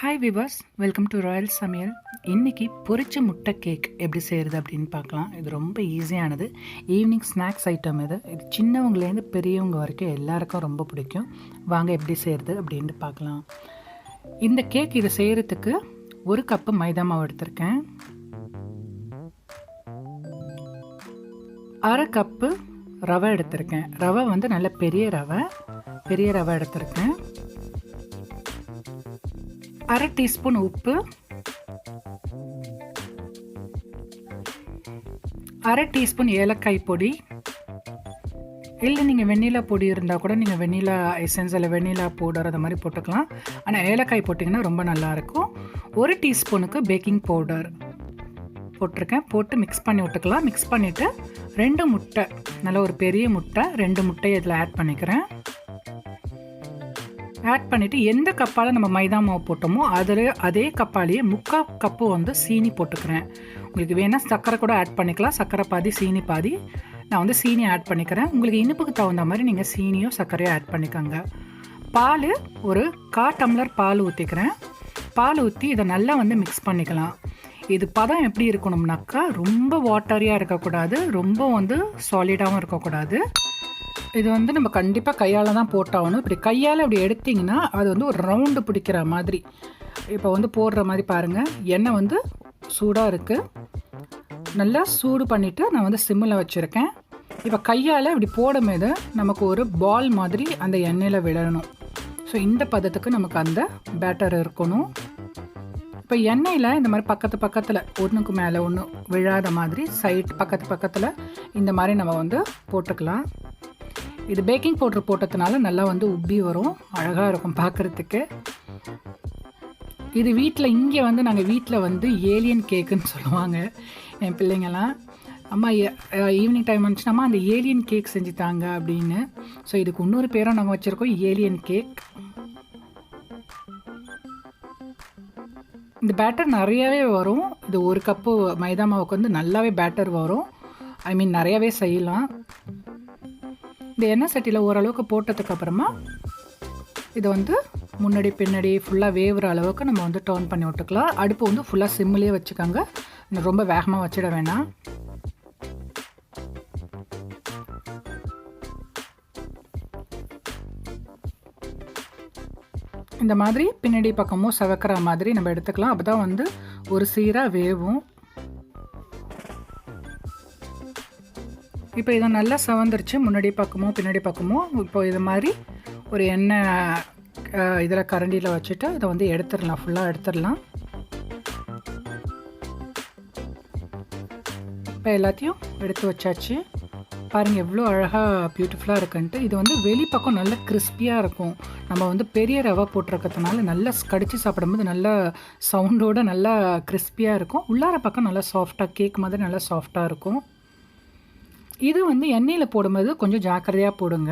Hi Vilas, welcome to Royal சமையல். இன்றைக்கி பொரிச்ச முட்டை கேக் எப்படி செய்கிறது அப்படின்னு பார்க்கலாம். இது ரொம்ப ஈஸியானது ஈவினிங் ஸ்நாக்ஸ் ஐட்டம். இது சின்னவங்கலேருந்து பெரியவங்க வரைக்கும் எல்லாருக்கும் ரொம்ப பிடிக்கும். வாங்க எப்படி செய்கிறது அப்படின்ட்டு பார்க்கலாம். இந்த கேக் இதை செய்கிறதுக்கு 1 கப்பு மைதா மாவு எடுத்திருக்கேன், 1/2 கப்பு ரவை எடுத்திருக்கேன். ரவை வந்து நல்ல பெரிய ரவை எடுத்திருக்கேன். 1/2 டீஸ்பூன் உப்பு, 1/2 டீஸ்பூன் ஏலக்காய் பொடி. இல்லை நீங்கள் வெண்ணிலா பொடி இருந்தால் கூட நீங்கள் வெண்ணிலா எசன்ஸ் இல்லை வெண்ணிலா பவுடர் அது மாதிரி போட்டுக்கலாம். ஆனால் ஏலக்காய் போட்டிங்கன்னா ரொம்ப நல்லாயிருக்கும். 1 டீஸ்பூனுக்கு பேக்கிங் பவுடர் போட்டிருக்கேன். போட்டு மிக்ஸ் பண்ணி விட்டுக்கலாம். மிக்ஸ் பண்ணிவிட்டு 2 முட்டை, நல்லா ஒரு பெரிய முட்டை, 2 முட்டையை இதில் ஆட் பண்ணிக்கிறேன். ஆட் பண்ணிவிட்டு எந்த கப்பால் நம்ம மைதா மாவு போட்டோமோ அதே கப்பாலேயே 3/4 கப்பு வந்து சீனி போட்டுக்கிறேன். உங்களுக்கு வேணால் சர்க்கரை கூட ஆட் பண்ணிக்கலாம். சர்க்கரை பாதி சீனி பாதி. நான் வந்து சீனி ஆட் பண்ணிக்கிறேன். உங்களுக்கு இனிப்புக்கு தகுந்த மாதிரி நீங்கள் சீனியோ சர்க்கரையோ ஆட் பண்ணிக்கோங்க. பால் ஒரு 1/4 டம்ளர் பால் ஊற்றிக்கிறேன். பால் ஊற்றி இதை நல்லா வந்து மிக்ஸ் பண்ணிக்கலாம். இது பதம் எப்படி இருக்கணும்னாக்கா ரொம்ப வாட்டரியாக இருக்கக்கூடாது, ரொம்ப வந்து சாலிடாகவும் இருக்கக்கூடாது. இது வந்து நம்ம கண்டிப்பாக கையால் தான் போட்டாகணும். இப்படி கையால் இப்படி எடுத்திங்கன்னா அது வந்து ஒரு ரவுண்டு பிடிக்கிற மாதிரி இப்போ வந்து போடுற மாதிரி பாருங்கள். எண்ணெய் வந்து சூடாக இருக்குது. நல்லா சூடு பண்ணிவிட்டு நான் வந்து சிம்மில் வச்சுருக்கேன். இப்போ கையால் இப்படி போடும்போது நமக்கு ஒரு பால் மாதிரி அந்த எண்ணெயில் விழணும். ஸோ இந்த பதத்துக்கு நமக்கு அந்த பேட்டர் இருக்கணும். இப்போ எண்ணெயில் இந்த மாதிரி பக்கத்தில் ஒன்றுக்கு மேலே ஒன்று விழாத மாதிரி சைட் பக்கத்தில் இந்த மாதிரி நம்ம வந்து போட்டுக்கலாம். இது பேக்கிங் பவுடர் போட்டதுனால நல்லா வந்து உப்பி வரும், அழகாக இருக்கும் பார்க்குறதுக்கு. இது இங்கே வந்து நாங்கள் வீட்டில் வந்து ஏலியன் கேக்குன்னு சொல்லுவாங்க என் பிள்ளைங்கள்லாம். அம்மா ஈவினிங் டைம் வந்துச்சுன்னா அம்மா அந்த ஏலியன் கேக் செஞ்சு தாங்க அப்படின்னு. ஸோ இதுக்கு இன்னொரு பேரும் நாங்கள் வச்சுருக்கோம், ஏலியன் கேக். இந்த பேட்டர் நிறையாவே வரும். இது 1 கப்பு மைதா மாவுக்கு வந்து நல்லாவே பேட்டர் வரும். நிறையாவே செய்யலாம். இந்த எண்ணெய் சட்டியில் ஓரளவுக்கு போட்டதுக்கப்புறமா இதை வந்து முன்னாடி பின்னாடி ஃபுல்லாக வேவுற அளவுக்கு நம்ம வந்து டர்ன் பண்ணி விட்டுக்கலாம். அடுப்பு வந்து ஃபுல்லாக சிம்மிலே வச்சுக்கோங்க, ரொம்ப வேகமாக வச்சிட வேணாம். இந்த மாதிரி பின்னாடி பக்கமும் சவக்கிற மாதிரி நம்ம எடுத்துக்கலாம். அப்போ தான் வந்து ஒரு சீராக வேவும். இப்போ இதை நல்லா சவந்துருச்சு, முன்னாடி பக்கமும் பின்னாடி பக்கமும். இப்போ இது மாதிரி ஒரு எண்ணெய் இதில் கரண்டியில் வச்சுட்டு இதை வந்து எடுத்துடலாம், ஃபுல்லாக எடுத்துடலாம். இப்போ எல்லாத்தையும் எடுத்து வச்சாச்சு. பாருங்கள் எவ்வளோ அழகாக பியூட்டிஃபுல்லாக இருக்குன்ட்டு. இது வந்து வெளிப்பக்கம் நல்லா கிறிஸ்பியாக இருக்கும். நம்ம வந்து பெரிய ரவை போட்டிருக்கிறதுனால நல்லா கடிச்சு சாப்பிடும்போது நல்லா சவுண்டோடு நல்லா கிறிஸ்பியாக இருக்கும். உள்ளார பக்கம் நல்லா சாஃப்டாக கேக் மாதிரி நல்லா சாஃப்டாக இருக்கும். இது வந்து எண்ணெயில் போடும்போது கொஞ்சம் ஜாக்கிரதையாக போடுங்க.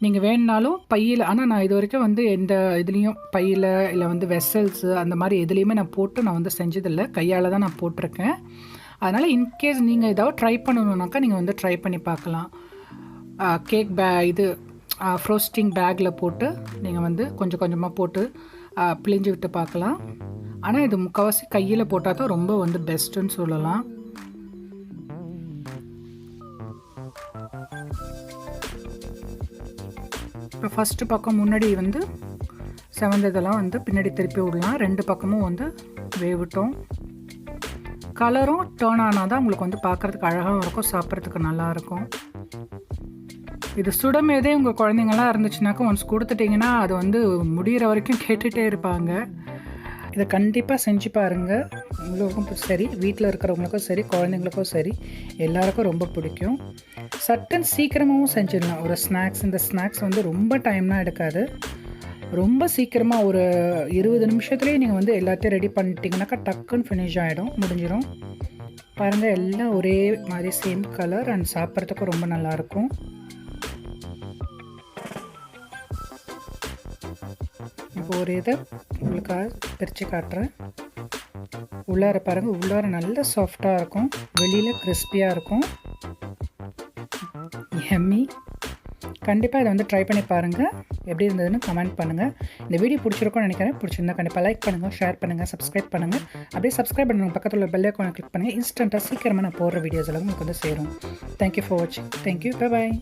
நீங்கள் வேணுனாலும் பையில், ஆனால் நான் இது வரைக்கும் வந்து எந்த இதுலேயும் பையில் இல்லை வந்து வெசல்ஸு அந்த மாதிரி எதுலேயுமே நான் போட்டு நான் வந்து செஞ்சதில்லை. கையால் தான் நான் போட்டிருக்கேன். அதனால் இன்கேஸ் நீங்கள் ஏதாவது ட்ரை பண்ணணுன்னாக்கா நீங்கள் வந்து ட்ரை பண்ணி பார்க்கலாம். கேக் இது ஃப்ரோஸ்டிங் பேக்கில் போட்டு நீங்கள் வந்து கொஞ்சம் கொஞ்சமாக போட்டு பிழிஞ்சு விட்டு பார்க்கலாம். ஆனால் இது முக்கால்வாசி கையில் போட்டால் தான் ரொம்ப வந்து பெஸ்ட்டுன்னு சொல்லலாம். இப்போ ஃபஸ்ட்டு பக்கம் முன்னாடி வந்து செவந்ததெல்லாம் வந்து பின்னாடி திருப்பி விடலாம். 2 பக்கமும் வந்து வேவிட்டோம். கலரும் டேர்ன் ஆனால் தான் உங்களுக்கு வந்து பார்க்குறதுக்கு அழகாகவும் இருக்கும், சாப்பிட்றதுக்கு நல்லாயிருக்கும். இது சுடமேதே உங்கள் குழந்தைங்களாம் இருந்துச்சுனாக்கா ஒன்ஸ் கொடுத்துட்டிங்கன்னா அது வந்து முடிகிற வரைக்கும் கேட்டுகிட்டே இருப்பாங்க. இதை கண்டிப்பாக செஞ்சு பாருங்கள். உங்களுக்கும் சரி, வீட்டில் இருக்கிறவங்களுக்கும் சரி, குழந்தைங்களுக்கும் சரி, எல்லாருக்கும் ரொம்ப பிடிக்கும். சட்டன் சீக்கிரமாகவும் செஞ்சிடலாம். ஒரு ஸ்நாக்ஸ், இந்த ஸ்நாக்ஸ் வந்து ரொம்ப டைம்லாம் எடுக்காது. ரொம்ப சீக்கிரமாக ஒரு 20 நிமிஷத்துலேயே நீங்கள் வந்து எல்லாத்தையும் ரெடி பண்ணிட்டீங்கன்னாக்கா டக்குன்னு ஃபினிஷ் ஆகிடும், முடிஞ்சிடும். பாருங்கள் எல்லாம் ஒரே மாதிரி சேம் கலர் அண்ட் சாப்பிட்றதுக்கும் ரொம்ப நல்லாயிருக்கும். இப்போ ஒரு இதை உங்களுக்காக பிரித்து காட்டுறேன். உள்ளார பாருங்கள், உள்ளார நல்ல சாஃப்டாக இருக்கும், வெளியில் கிறிஸ்பியாக இருக்கும். எம்மி. கண்டிப்பாக இதை வந்து ட்ரை பண்ணி பாருங்கள். எப்படி இருந்ததுன்னு கமெண்ட் பண்ணுங்கள். இந்த வீடியோ பிடிச்சிருக்கோன்னு நினைக்கிறேன். பிடிச்சிருந்தா கண்டிப்பாக லைக் பண்ணுங்கள், ஷேர் பண்ணுங்கள், சப்ஸ்கிரைப் பண்ணுங்கள். அப்படியே சப்ஸ்கிரைப் பண்ணுங்கள், பக்கத்தில் உள்ள பெல் ஐக்கானை கிளிக் பண்ணுங்கள். இன்ஸ்டண்ட்டாக சீக்கிரமாக நான் போடுற வீடியோஸ் எல்லாம் உங்களுக்கு வந்து சேரும். தேங்க்யூ ஃபார் வாட்சிங். தேங்க்யூ. Bye bye.